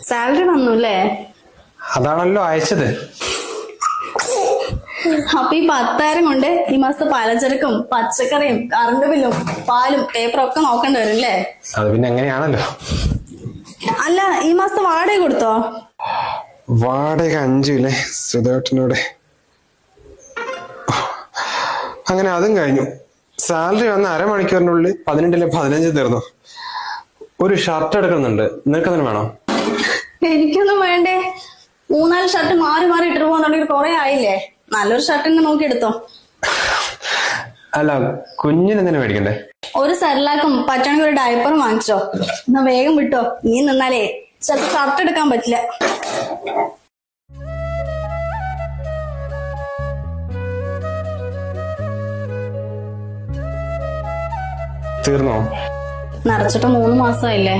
Salary വന്നു അല്ലേ? അതാണല്ലോ അയച്ചത്. അപ്പൊ ഈ 10,000 കൊണ്ട് ഈ മാസത്തെ പലചരക്കും പച്ചക്കറിയും കറണ്ട് ബില്ലും പാലും പേപ്പറും ഒക്കെ നോക്കേണ്ടി വരും അല്ലേ? അത് പിന്നെ എങ്ങനെയാണല്ലോ. അല്ല, ഈ മാസത്തെ വാടക കൊടുത്തോ? വാടക 5 ഇല്ലേ സുധേട്ടനോട്. അങ്ങനെ അതും കഴിഞ്ഞു. സാലറി വന്ന അരമണിക്കൂറിനുള്ളിൽ 18 15 തീർന്നു. ഒരു ഷർട്ട് എടുക്കുന്നുണ്ട്, നിനക്കതിന് വേണോ? എനിക്കൊന്നും വേണ്ടേ. 3-4 ഷർട്ട് മാറി മാറി ഇട്ടിട്ട് പോകുന്നുണ്ടെങ്കിൽ കുറെ ആയില്ലേ. നല്ലൊരു ഷർട്ട് തന്നെ നോക്കി എടുത്തോ. അല്ല, കുഞ്ഞിന് എന്തിനാ മേടിക്കണ്ടേ? ഒരു സെർലാക്കും പറ്റണമെങ്കിൽ ഒരു ഡയപ്പറും വാങ്ങിച്ചോ. എന്നാ വേഗം വിട്ടോ. നീ നിന്നാലേ ചിലപ്പോ ഷർട്ട് എടുക്കാൻ പറ്റില്ല. തീർന്നോ? നിറച്ചിട്ട് 3 മാസമായില്ലേ.